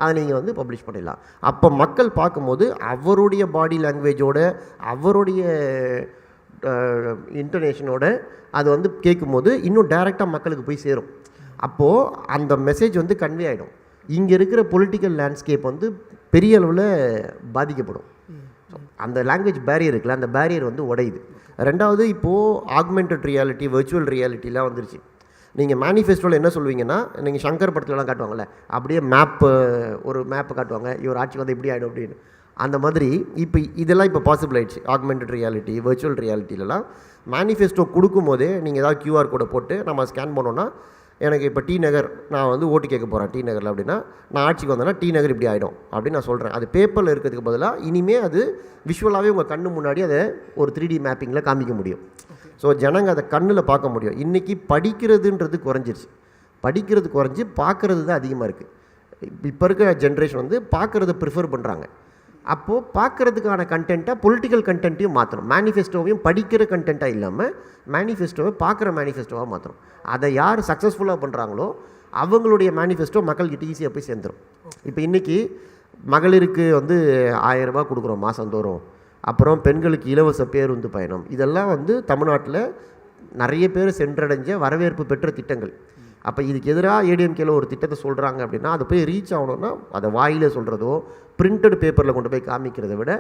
Speaker 1: அதை நீங்கள் வந்து பப்ளிஷ் பண்ணிடலாம். அப்போ மக்கள் பார்க்கும்போது அவருடைய பாடி லாங்குவேஜோட அவருடைய இன்டர்நேஷனோட அது வந்து கேட்கும்போது இன்னும் டைரெக்டாக மக்களுக்கு போய் சேரும். அப்போது அந்த மெசேஜ் வந்து கன்வே ஆகிடும். இங்கே இருக்கிற பொலிட்டிக்கல் லேண்ட்ஸ்கேப் வந்து பெரிய அளவில் பாதிக்கப்படும். அந்த லாங்குவேஜ் பேரியர் இருக்குல்ல, அந்த பேரியர் வந்து உடையுது. ரெண்டாவது, இப்போது ஆக்மெண்டட் ரியாலிட்டி, வெர்ச்சுவல் ரியாலிட்டிலாம் வந்துருச்சு. நீங்கள் மேனிஃபெஸ்டோவில் என்ன சொல்லுவீங்கன்னா, நீங்கள் சங்கர் படத்துலலாம் காட்டுவாங்கள்ல, அப்படியே ஒரு மேப்பு காட்டுவாங்க, இவர் ஆட்சி வந்து இப்படி ஆகிடும் அப்படின்னு. அந்த மாதிரி இதெல்லாம் இப்போ பாசிபிள் ஆகிடுச்சு. ஆக்மெண்டட் ரியாலிட்டி, வெர்ச்சுவல் ரியாலிட்டிலலாம் மேனிஃபெஸ்டோ கொடுக்கும்போதே நீங்கள் ஏதாவது கியூஆர் கோடை போட்டு நம்ம ஸ்கேன் பண்ணோன்னா, எனக்கு இப்போ டி நகர் நான் வந்து ஓட்டு கேட்க போகிறேன் டி நகரில் அப்படின்னா, நான் ஆட்சிக்கு வந்தேன்னா டி நகர் இப்படி ஆகிடும் அப்படின்னு நான் சொல்கிறேன். அது பேப்பரில் இருக்கிறதுக்கு பதிலாக இனிமேல் அது விஷுவலாகவே உங்கள் கண்ணு முன்னாடி அதை ஒரு 3D மேப்பிங்கில் காமிக்க முடியும். ஸோ ஜனங்க அதை கண்ணில் பார்க்க முடியும். இன்றைக்கி படிக்கிறதுன்றது குறைஞ்சிருச்சு. படிக்கிறது குறைஞ்சி பார்க்குறது தான் அதிகமாக இருக்குது. இப்போ இருக்கிற ஜென்ரேஷன் வந்து பார்க்குறத ப்ரிஃபர் பண்ணுறாங்க. அப்போது பார்க்குறதுக்கான கண்டென்ட்டாக பொலிட்டிக்கல் கண்டென்ட்டையும் மாற்றணும். மேனிஃபெஸ்டோவையும் படிக்கிற கண்டென்ட்டாக இல்லாமல் மேனிஃபெஸ்டோவை பார்க்குற மேனிஃபெஸ்டோவாக மாற்றணும். அதை யார் சக்ஸஸ்ஃபுல்லாக பண்ணுறாங்களோ அவங்களுடைய மேனிஃபெஸ்டோ மக்கள்கிட்ட ஈஸியாக போய் சேர்ந்துடும். இப்போ இன்றைக்கி மகளிருக்கு வந்து 1000 ரூபா கொடுக்குறோம் மாதந்தோறும். அப்புறம் பெண்களுக்கு இலவச பேருந்து பயணம். இதெல்லாம் வந்து தமிழ்நாட்டில் நிறைய பேர் சென்றடைஞ்ச வரவேற்பு பெற்ற திட்டங்கள். அப்போ இதுக்கு எதிராக ஏடிஎம்கேல ஒரு திட்டத்தை சொல்கிறாங்க அப்படின்னா அது போய் ரீச் ஆகணும்னா அதை வாயில் சொல்கிறதோ பிரிண்டட் பேப்பரில் கொண்டு போய் காமிக்கிறத விட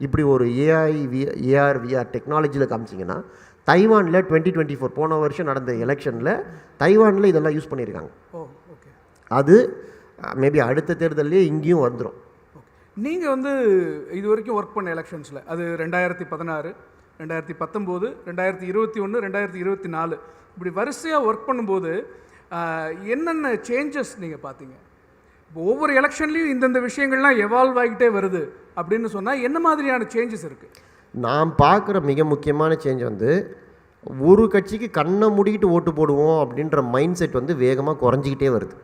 Speaker 1: இப்படி ஒரு ஏஆர் விஆர் டெக்னாலஜியில் காமிச்சிங்கன்னா, தைவானில் 2024 போன வருஷம் நடந்த எலெக்ஷனில் தைவானில் இதெல்லாம் யூஸ் பண்ணியிருக்காங்க. அது மேபி அடுத்த தேர்தலே இங்கேயும் வந்துடும்.
Speaker 2: நீங்கள் வந்து இது வரைக்கும் ஒர்க் பண்ண எலெக்ஷன்ஸில் அது 2016, 2019, 2021, 2024 இப்படி வரிசையாக ஒர்க் பண்ணும்போது என்னென்ன சேஞ்சஸ் நீங்கள் பார்த்தீங்க? இப்போ ஒவ்வொரு எலெக்ஷன்லேயும் இந்தந்த விஷயங்கள்லாம் எவால்வ் ஆகிட்டே வருது அப்படின்னு சொன்னால் என்ன மாதிரியான சேஞ்சஸ் இருக்குது?
Speaker 1: நான் பார்க்குற மிக முக்கியமான சேஞ்ச் வந்து ஒரு கட்சிக்கு கண்ணை மூடிக்கிட்டு ஓட்டு போடுவோம் அப்படின்ற மைண்ட் செட் வந்து வேகமாக குறைஞ்சிக்கிட்டே வருது.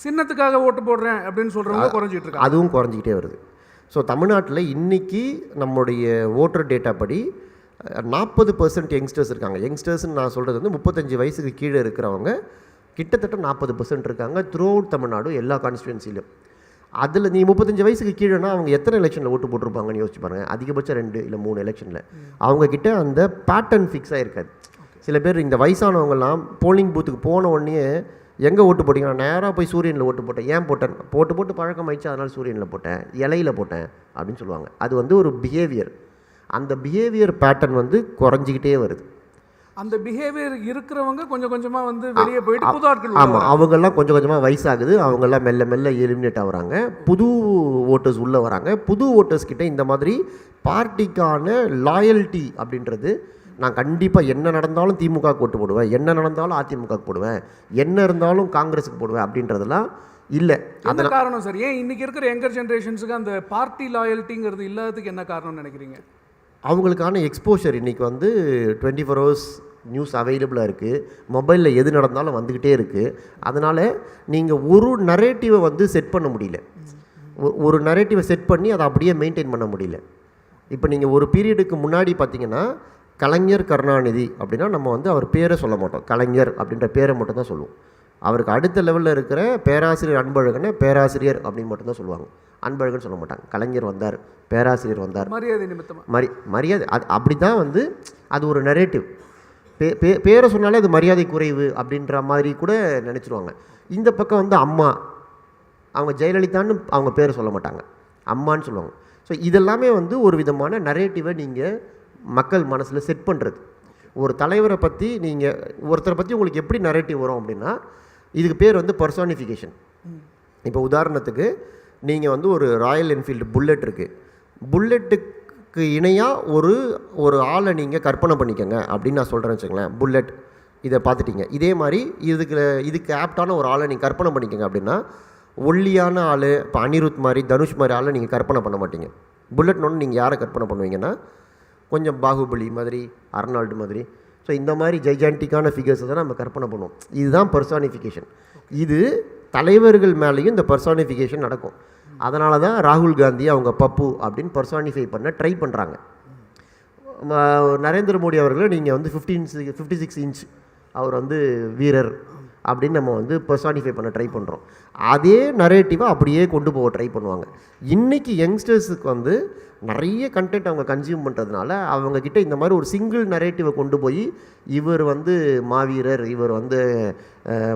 Speaker 2: சின்னத்துக்காக ஓட்டு போடுறேன் அப்படின்னு சொல்கிறவங்க குறைஞ்சிட்டு இருக்கு,
Speaker 1: அதுவும் குறைஞ்சிக்கிட்டே வருது. ஸோ தமிழ்நாட்டில் இன்றைக்கி நம்முடைய ஓட்டர் டேட்டா படி 40% யங்ஸ்டர்ஸ் இருக்காங்க. யங்ஸ்டர்ஸ்ன்னு நான் சொல்கிறது வந்து 35 வயசுக்கு கீழே இருக்கிறவங்க கிட்டத்தட்ட 40% இருக்காங்க த்ரூ அவுட் தமிழ்நாடு எல்லா கான்ஸ்டிடுவன்சிலையும். அதில் நீ 35 வயசுக்கு கீழேனா அவங்க எத்தனை எலெக்ஷனில் ஓட்டு போட்டிருப்பாங்கன்னு யோசிச்சு பாருங்கள். அதிகபட்சம் 2 இல்லை 3 எலெக்ஷனில். அவங்கக்கிட்ட அந்த பேட்டர்ன் ஃபிக்ஸாக இருக்காது. சில பேர் இந்த வயசானவங்கலாம் போலிங் பூத்துக்கு போன உடனே எங்கே ஓட்டு போட்டிங்க, நான் நேராக போய் சூரியனில் ஓட்டு போட்டேன். ஏன் போட்டேன், போட்டு பழக்கம் ஆயிடுச்சு அதனால் சூரியனில் போட்டேன், இலையில் போட்டேன் அப்படின்னு சொல்லுவாங்க. அது வந்து ஒரு பிஹேவியர். அந்த பிஹேவியர் பேட்டர்ன் வந்து குறைஞ்சிக்கிட்டே வருது.
Speaker 2: அந்த பிஹேவியர் இருக்கிறவங்க கொஞ்சம் கொஞ்சமா வந்து வெளியே போயிட்டு புது ஆட்கள் உள்ள
Speaker 1: ஆமாம், அவங்கெல்லாம் கொஞ்சம் கொஞ்சமாக வயசாகுது, அவங்கெல்லாம் மெல்ல மெல்ல எலிமினேட் ஆகுறாங்க, புது ஓட்டர்ஸ் உள்ளே வராங்க. புது ஓட்டர்ஸ் கிட்ட இந்த மாதிரி பார்ட்டிக்கான லாயல்ட்டி அப்படின்றது, நான் கண்டிப்பாக என்ன நடந்தாலும் திமுக ஓட்டு போடுவேன், என்ன நடந்தாலும் அதிமுக போடுவேன், என்ன இருந்தாலும் காங்கிரஸுக்கு போடுவேன் அப்படின்றதெல்லாம் இல்லை.
Speaker 2: என்ன காரணம் சார்? ஏன் இன்னைக்கு இருக்கிற யங்கர் ஜென்ரேஷன்ஸுக்கு அந்த பார்ட்டி லாயல்ட்டிங்கிறது இல்லாததுக்கு என்ன காரணம்னு நினைக்கிறீங்க?
Speaker 1: அவங்களுக்கான எக்ஸ்போஷர் இன்றைக்கி வந்து 24 hours நியூஸ் அவைலபிளாக இருக்குது, மொபைலில் எது நடந்தாலும் வந்துக்கிட்டே இருக்குது. அதனால் நீங்கள் ஒரு நரேட்டிவை வந்து செட் பண்ண முடியல, ஒரு நரேட்டிவை செட் பண்ணி அதை அப்படியே மெயின்டைன் பண்ண முடியல. இப்போ நீங்கள் ஒரு பீரியடுக்கு முன்னாடி பார்த்தீங்கன்னா கலைஞர் கருணாநிதி அப்படின்னா நம்ம வந்து அவர் பேரை சொல்ல மாட்டோம், கலைஞர் அப்படின்ற பேரை மட்டும் தான் சொல்லுவோம். அவருக்கு அடுத்த லெவலில் இருக்கிற பேராசிரியர் அன்பழகனை பேராசிரியர் அப்படின்னு மட்டும்தான் சொல்லுவாங்க, அன்பழகன் சொல்ல மாட்டாங்க. கலைஞர் வந்தார், பேராசிரியர் வந்தார்,
Speaker 2: மரியாதை நிமித்தமா
Speaker 1: மரியாதை. அது அப்படி தான் வந்து அது ஒரு நரேட்டிவ். பேரை சொன்னாலே அது மரியாதை குறைவு அப்படின்ற மாதிரி கூட நினச்சிடுவாங்க. இந்த பக்கம் வந்து அம்மா, அவங்க ஜெயலலிதான்னு அவங்க பேரை சொல்ல மாட்டாங்க, அம்மான்னு சொல்லுவாங்க. ஸோ இதெல்லாமே வந்து ஒரு விதமான நரேட்டிவை நீங்கள் மக்கள் மனசில் செட் பண்ணுறது. ஒரு தலைவரை பற்றி நீங்கள் ஒருத்தரை பற்றி உங்களுக்கு எப்படி நரேட்டிவ் வரும் அப்படின்னா, இதுக்கு பேர் வந்து பர்சானிஃபிகேஷன். இப்போ உதாரணத்துக்கு நீங்கள் வந்து ஒரு ராயல் என்ஃபீல்டு புல்லட் இருக்குது, புல்லட்டுக்கு இணையாக ஒரு ஆளை நீங்கள் கற்பனை பண்ணிக்கோங்க அப்படின்னு நான் சொல்கிறேன்னு வச்சுங்களேன். புல்லட் இதை பார்த்துட்டீங்க, இதே மாதிரி இதுக்கு ஆப்டான ஒரு ஆளை நீங்கள் கற்பனை பண்ணிக்கோங்க அப்படின்னா, ஒல்லியான ஆள், இப்போ அனிருத் மாதிரி தனுஷ் மாதிரி ஆளை நீங்கள் கற்பனை பண்ண மாட்டீங்க. புல்லட்னு நீங்கள் யாரை கற்பனை பண்ணுவீங்கன்னா, கொஞ்சம் பாகுபலி மாதிரி, அர்னால்டு மாதிரி, ஸோ இந்த மாதிரி ஜைஜான்டிக்கான ஃபிகர்ஸை தான் நம்ம கற்பனை பண்ணுவோம். இதுதான் பர்சானிஃபிகேஷன். இது தலைவர்கள் மேலேயும் இந்த பர்சானிஃபிகேஷன் நடக்கும். அதனால தான் ராகுல் காந்தி அவங்க பப்பு அப்படின்னு பர்சானிஃபை பண்ண ட்ரை பண்ணுறாங்க. நரேந்திர மோடி அவர்களை நீங்கள் வந்து 56 இன்ச் அவர் வந்து வீரர் அப்படின்னு நம்ம வந்து பர்சானிஃபை பண்ண ட்ரை பண்ணுறோம். அதே நரேட்டிவை அப்படியே கொண்டு போக ட்ரை பண்ணுவாங்க. இன்றைக்கி யங்ஸ்டர்ஸுக்கு வந்து நிறைய கண்டென்ட் அவங்க கன்சியூம் பண்ணுறதுனால அவங்கக்கிட்ட இந்த மாதிரி ஒரு சிங்கிள் நரேட்டிவை கொண்டு போய் இவர் வந்து மாவீரர், இவர் வந்து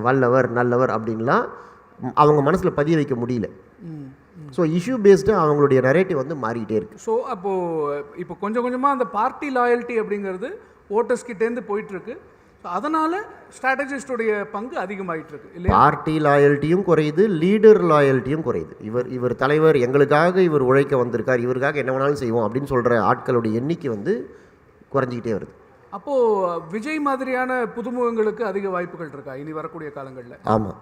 Speaker 1: வல்லவர் நல்லவர் அப்படின்லாம் அவங்க மனசில் பதிய வைக்க முடியல. ஸோ இஷ்யூ பேஸ்டாக அவங்களுடைய நரேட்டிவ் வந்து மாறிக்கிட்டே இருக்குது.
Speaker 2: ஸோ இப்போ கொஞ்சம் கொஞ்சமாக அந்த பார்ட்டி லாயல்ட்டி அப்படிங்கிறது ஓட்டர்ஸ் கிட்டேருந்து போயிட்டுருக்கு. அதனால் ஸ்ட்ராட்டஜிஸ்டுடைய பங்கு அதிகமாகிட்டு இருக்கு இல்லையா?
Speaker 1: பார்ட்டி லாயல்ட்டியும் குறையுது, லீடர் லாயல்ட்டியும் குறையுது. இவர் தலைவர், எங்களுக்காக இவர் உழைக்க வந்திருக்கார், இவருக்காக என்ன வேணாலும் செய்வோம் அப்படின்னு சொல்கிற ஆட்களுடைய எண்ணிக்கை வந்து குறைஞ்சிக்கிட்டே வருது.
Speaker 2: அப்போது விஜய் மாதிரியான புதுமுகங்களுக்கு அதிக வாய்ப்புகள் இருக்கா இனி வரக்கூடிய காலங்களில்?
Speaker 1: ஆமாம்,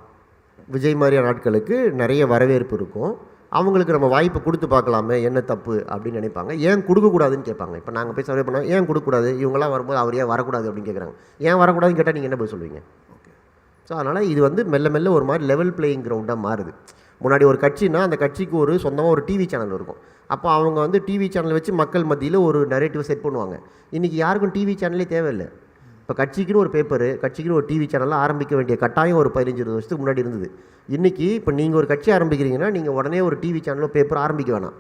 Speaker 1: விஜய் மாதிரியான ஆட்களுக்கு நிறைய வரவேற்பு இருக்கும். அவங்களுக்கு நம்ம வாய்ப்பு கொடுத்து பார்க்கலாமே, என்ன தப்பு அப்படின்னு நினைப்பாங்க. ஏன் கொடுக்கக்கூடாதுன்னு கேட்பாங்க. இப்போ நாங்கள் போய் சர்வே பண்ணோம், ஏன் கொடுக்கக்கூடாது, இவங்களாம் வரும்போது அவர் ஏன் வரக்கூடாது அப்படின்னு கேட்குறாங்க. ஏன் வரக்கூடாதுன்னு கேட்டால் நீங்கள் என்ன போய் சொல்லுவீங்க? ஸோ அதனால் இது வந்து மெல்ல மெல்ல ஒரு மாதிரி லெவல் பிளேயிங் கிரவுண்டாக மாறுது. முன்னாடி ஒரு கட்சினா அந்த கட்சிக்கு ஒரு சொந்தமாக ஒரு டிவி சேனல் இருக்கும். அப்போ அவங்க வந்து டிவி சேனல் வச்சு மக்கள் மத்தியில் ஒரு நரேட்டிவ் செட் பண்ணுவாங்க. இன்றைக்கி யாருக்கும் டிவி சேனலே தேவையில்லை. இப்போ கட்சிக்குன்னு ஒரு பேப்பரு, கட்சிக்குன்னு ஒரு டிவி சேனல்லாம் ஆரம்பிக்க வேண்டிய கட்டாயம் ஒரு 15-20 வருஷத்துக்கு முன்னாடி இருந்தது. இன்றைக்கி இப்போ நீங்கள் ஒரு கட்சி ஆரம்பிக்கிறீங்கன்னா நீங்கள் உடனே ஒரு டிவி சேனலோ பேப்பர் ஆரம்பிக்க வேணாம்,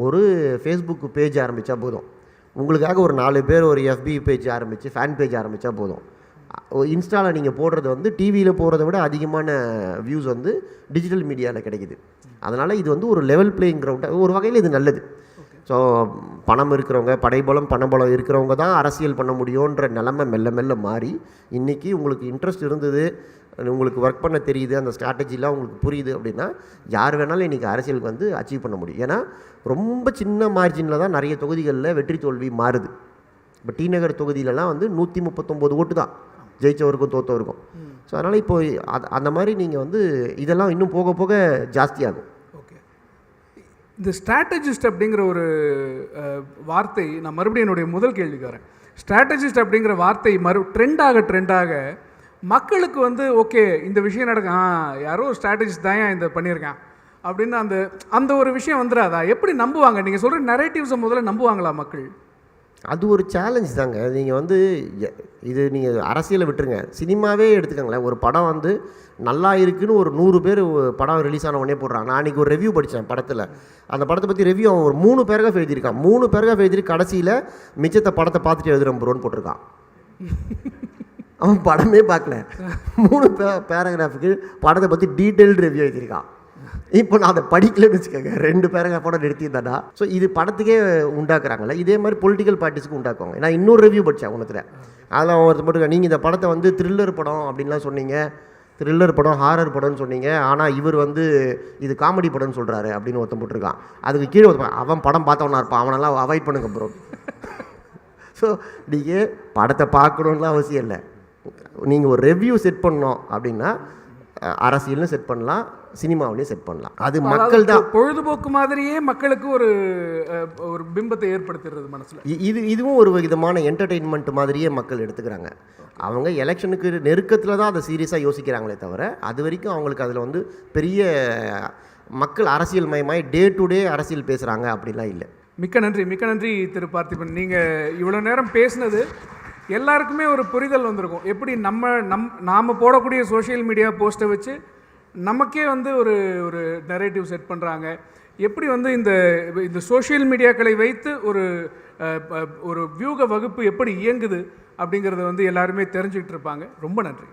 Speaker 1: ஒரு ஃபேஸ்புக் பேஜ் ஆரம்பித்தா போதும். உங்களுக்காக ஒரு 4 பேர் ஒரு FB பேஜ் ஆரம்பித்து ஃபேன் பேஜ் ஆரம்பித்தா போதும். இன்ஸ்டாவில் நீங்கள் போடுறது வந்து டிவியில் போகிறத விட அதிகமான வியூஸ் வந்து டிஜிட்டல் மீடியாவில் கிடைக்குது. அதனால் இது வந்து ஒரு லெவல் பிளேயிங் கிரவுண்டாக ஒரு வகையில் இது நல்லது. ஸோ பணம் இருக்கிறவங்க, படைபலம் பணபலம் இருக்கிறவங்க தான் அரசியல் பண்ண முடியுன்ற நிலைமை மெல்ல மெல்ல மாறி, இன்றைக்கி உங்களுக்கு இன்ட்ரெஸ்ட் இருந்தது, உங்களுக்கு ஒர்க் பண்ண தெரியுது, அந்த ஸ்ட்ராட்டஜிலாம் உங்களுக்கு புரியுது அப்படின்னா யார் வேணாலும் இன்றைக்கி அரசியலுக்கு வந்து அச்சீவ் பண்ண முடியும். ஏன்னா ரொம்ப சின்ன மார்ஜினில் தான் நிறைய தொகுதிகளில் வெற்றி தோல்வி மாறுது. இப்போ டி நகர் தொகுதியிலலாம் வந்து 139 ஓட்டு தான் ஜெயித்தவருக்கும் தோற்றவருக்கும். ஸோ அதனால் இப்போ அந்த மாதிரி நீங்கள் வந்து இதெல்லாம் இன்னும் போக போக ஜாஸ்தியாகும்.
Speaker 2: ஓகே, இந்த ஸ்ட்ராட்டஜிஸ்ட் அப்படிங்கிற ஒரு வார்த்தை, நான் மறுபடியும் என்னுடைய முதல் கேள்விக்கு வரேன். ஸ்ட்ராட்டஜிஸ்ட் அப்படிங்கிற வார்த்தை ட்ரெண்டாக மக்களுக்கு வந்து ஓகே இந்த விஷயம் நடக்க, யாரோ ஒரு ஸ்ட்ராட்டஜிஸ்ட் தான் இந்த பண்ணியிருக்கேன் அப்படின்னு அந்த ஒரு விஷயம் வந்துடாதா? எப்படி நம்புவாங்க? நீங்கள் சொல்கிற நரேட்டிவ்ஸை முதல்ல நம்புவாங்களா மக்கள்?
Speaker 1: அது ஒரு சேலஞ்ச் தாங்க. நீங்கள் வந்து இது நீங்கள் அரசியலை விட்டுருங்க, சினிமாவே எடுத்துக்கோங்களேன். ஒரு படம் வந்து நல்லா இருக்குன்னு ஒரு 100 பேர் படம் ரிலீஸ் ஆன உடனே போடுறாங்க. நான் அன்றைக்கி ஒரு ரிவ்யூ படித்தேன் படத்தில், அந்த படத்தை பற்றி ரிவ்யூ அவன் ஒரு 3 பேராகிராஃப் எழுதியிருக்கான். 3 பேராகிராஃப் எழுதி கடைசியில் மிச்சத்தை படத்தை பார்த்துட்டு எழுதுகிறேன் ப்ரோன்னு போட்டிருக்கான். அவன் படமே பார்க்கல, 3 பேராகிராஃபுக்கு படத்தை பற்றி டீட்டெயில்டு ரிவ்யூ எழுதியிருக்கான். இப்போ நான் அதை படிக்கலன்னு வச்சுக்கோங்க, 2 பேராகிராஃபோட நிறுத்தியிருந்தானா. ஸோ இது படத்துக்கே உண்டாக்குறாங்கல்ல, இதே மாதிரி பொலிட்டிக்கல் பார்ட்டிஸ்க்கு உண்டாக்குவாங்க. நான் இன்னொரு ரிவ்யூ படித்தேன் ஒன்றுத்தில், அதில் ஒருத்தர் மட்டும் நீங்கள் இந்த படத்தை வந்து த்ரில்லர் படம் அப்படின்லாம் சொன்னீங்க, த்ரில்லர் படம் ஹாரர் படம்னு சொன்னீங்க, ஆனால் இவர் வந்து இது காமெடி படம்னு சொல்கிறாரு அப்படின்னு ஒருத்தன் போட்டிருக்கான். அதுக்கு கீழே ஒருத்தன், அவன் படம் பார்த்தவனா இருப்பான், அவனெல்லாம் அவாய்ட் பண்ணுங்க ப்ரோ. ஸோ நீங்கள் படத்தை பார்க்கணுன்னுலாம் அவசியம் இல்லை. நீங்கள் ஒரு ரெவ்யூ செட் பண்ணோம் அப்படின்னா அரசியல்னு செட் பண்ணலாம், சினிமாவிலையும் செட் பண்ணலாம். அது மக்கள் தான்
Speaker 2: பொழுதுபோக்கு மாதிரியே மக்களுக்கு ஒரு ஒரு பிம்பத்தை ஏற்படுத்துறது மனசில்.
Speaker 1: இதுவும் ஒரு விதமான என்டர்டெயின்மெண்ட் மாதிரியே மக்கள் எடுத்துக்கிறாங்க. அவங்க எலெக்ஷனுக்கு நெருக்கத்தில் தான் அதை சீரியஸாக யோசிக்கிறாங்களே தவிர, அது வரைக்கும் அவங்களுக்கு அதில் வந்து பெரிய மக்கள் அரசியல் மயமாய் டே டு டே அரசியல் பேசுகிறாங்க அப்படிலாம் இல்லை.
Speaker 2: மிக்க நன்றி திரு பார்த்திபன். நீங்கள் இவ்வளோ நேரம் பேசினது எல்லாருக்குமே ஒரு புரிதல் வந்திருக்கும். எப்படி நாம் போடக்கூடிய சோஷியல் மீடியா போஸ்ட்டை வச்சு நமக்கே வந்து ஒரு ஒரு நரேட்டிவ் செட் பண்ணுறாங்க. எப்படி வந்து இந்த சோஷியல் மீடியாக்களை வைத்து ஒரு வியூக வகுப்பு எப்படி இயங்குது அப்படிங்கிறத வந்து எல்லாருமே தெரிஞ்சுக்கிட்டு இருப்பாங்க. ரொம்ப நன்றி.